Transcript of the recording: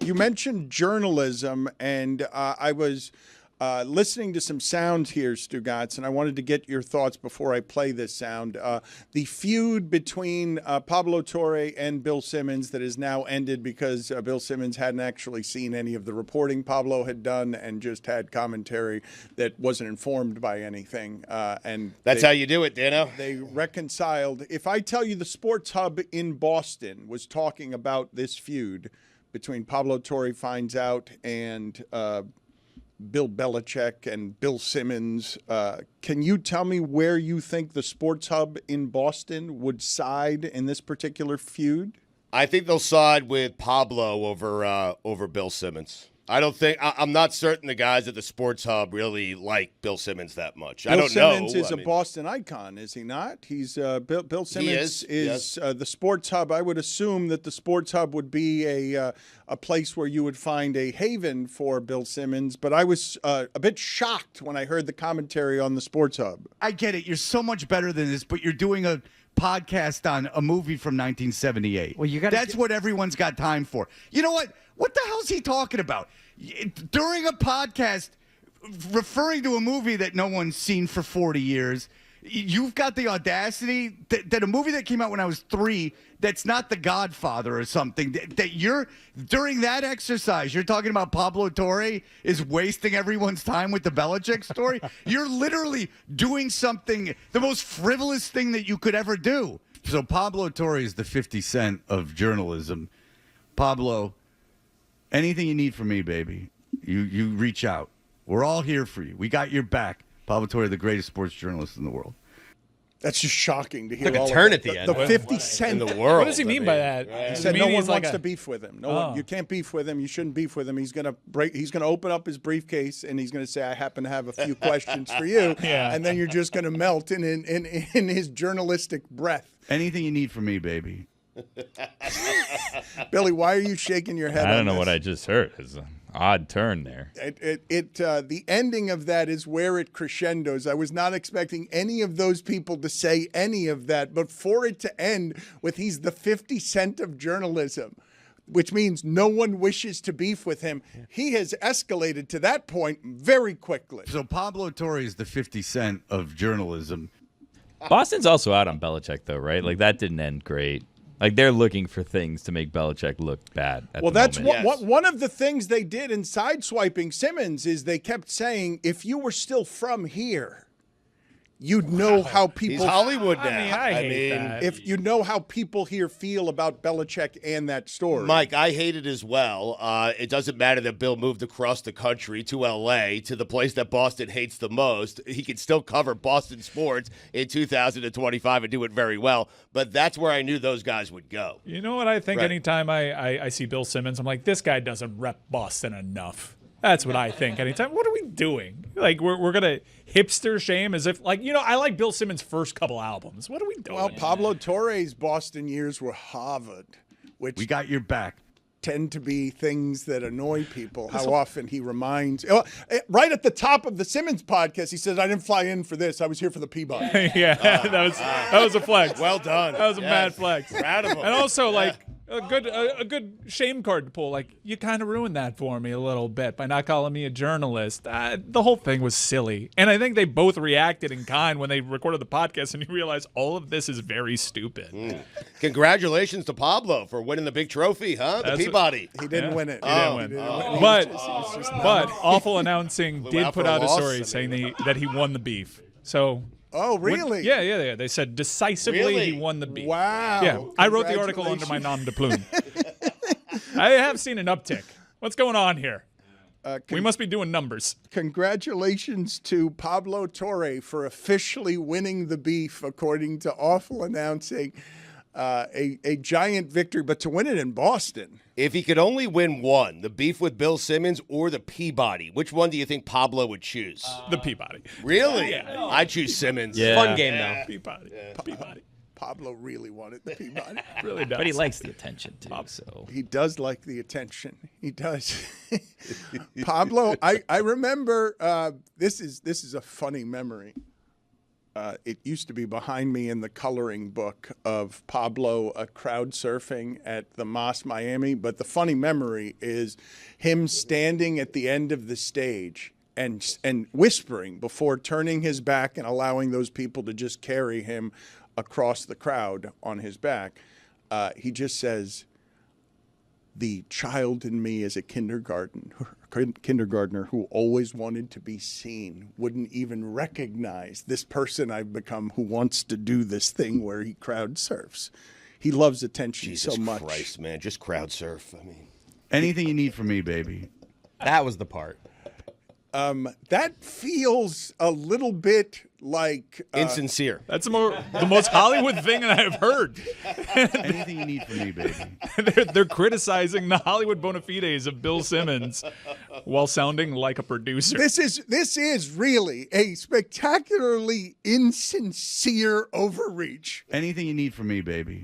You mentioned journalism, and I was listening to some sounds here, Stugotz, and I wanted to get your thoughts before I play this sound. The feud between Pablo Torre and Bill Simmons that is now ended because Bill Simmons hadn't actually seen any of the reporting Pablo had done and just had commentary that wasn't informed by anything. And that's how you do it, Dano. They reconciled. If I tell you the Sports Hub in Boston was talking about this feud between Pablo Torre finds out and Bill Belichick and Bill Simmons. Can you tell me where you think the Sports Hub in Boston would side in this particular feud? I think they'll side with Pablo over Bill Simmons. I'm not certain the guys at the Sports Hub really like Bill Simmons that much. I don't know. Bill Simmons is a Boston icon, is he not? He's Bill Simmons is the Sports Hub. I would assume that the Sports Hub would be a place where you would find a haven for Bill Simmons. But I was a bit shocked when I heard the commentary on the Sports Hub. I get it. You're so much better than this, but you're doing a podcast on a movie from 1978. Well, that's what everyone's got time for. You know what? What the hell's he talking about? During a podcast referring to a movie that no one's seen for 40 years, you've got the audacity that a movie that came out when I was 3 that's not The Godfather or something, that you're, during that exercise, you're talking about Pablo Torre is wasting everyone's time with the Belichick story? You're literally doing something, the most frivolous thing that you could ever do. So Pablo Torre is the 50 Cent of journalism. Pablo, anything you need from me, baby, you reach out. We're all here for you. We got your back. Pablo Torre, the greatest sports journalist in the world. That's just shocking to hear. Like all a turn of at the end. The 50 Cent in the world. What does he mean by that? He said no one wants to beef with him. You can't beef with him. You shouldn't beef with him. He's gonna open up his briefcase and he's gonna say, "I happen to have a few questions for you," and then you're just gonna melt in his journalistic breath. Anything you need from me, baby. Billy, why are you shaking your head? I don't know this? what I just heard. It's an odd turn there. The ending of that is where it crescendos. I was not expecting any of those people to say any of that, but for it to end with he's the 50 Cent of journalism, which means no one wishes to beef with him. He has escalated to that point very quickly. So Pablo Torre is the 50 Cent of journalism. Boston's also out on Belichick, though, right? Like, that didn't end great. Like, they're looking for things to make Belichick look bad at the that's moment. one of the things they did in sideswiping Simmons is they kept saying, if you were still from here, you'd know how people... He's Hollywood now. I hate that. If you know how people here feel about Belichick and that story. Mike, I hate it as well. It doesn't matter that Bill moved across the country to L.A., to the place that Boston hates the most. He can still cover Boston sports in 2025 and do it very well. But that's where I knew those guys would go. You know what I think? Right. Anytime I see Bill Simmons, I'm like, this guy doesn't rep Boston enough. That's what I think. Anytime. What are we doing? Like, we're going to hipster shame as if, like, I like Bill Simmons' first couple albums. What are we doing? Well, Pablo Torre's Boston years were Harvard, which We got your back. tend to be things that annoy people. How often he reminds... Right at the top of the Simmons podcast, he says, I didn't fly in for this. I was here for the Peabody. Yeah, that was a flex. Well done. That was a mad flex. Proud of him. And also, like, a good shame card to pull. Like, you kind of ruined that for me a little bit by not calling me a journalist. The whole thing was silly. And I think they both reacted in kind when they recorded the podcast, and you realize all of this is very stupid. Congratulations to Pablo for winning the big trophy, huh? The Peabody. He didn't win it. He didn't win. He was just But Awful Announcing did out put for a out a loss. story saying that he won the beef. So... Oh, really? Yeah. They said decisively Really? he won the beef. Wow. Yeah, I wrote the article under my nom de plume. I have seen an uptick. What's going on here? We must be doing numbers. Congratulations to Pablo Torre for officially winning the beef, according to Awful Announcing. A giant victory, but to win it in Boston. If he could only win one, the beef with Bill Simmons or the Peabody, which one do you think Pablo would choose? The Peabody. Really? Yeah. I'd choose Simmons. Yeah. Fun game, though. Peabody. Peabody. Pablo really wanted the Peabody. Really does. But he likes the attention, too, so... He does like the attention. He does. Pablo, I remember, this is a funny memory. it used to be behind me in the coloring book of Pablo crowd surfing at the Mas Miami. But the funny memory is him standing at the end of the stage and whispering before turning his back and allowing those people to just carry him across the crowd on his back. He just says, "The child in me is a kindergartner who always wanted to be seen, wouldn't even recognize this person I've become who wants to do this thing where he crowd surfs." He loves attention Jesus so much. Christ, man, just crowd surf. I mean, Anything you need from me, baby. That was the part. That feels a little bit like insincere. That's the most Hollywood thing that I've heard. Anything you need from me, baby. They're criticizing the Hollywood bona fides of Bill Simmons while sounding like a producer. This is really a spectacularly insincere overreach. Anything you need from me, baby.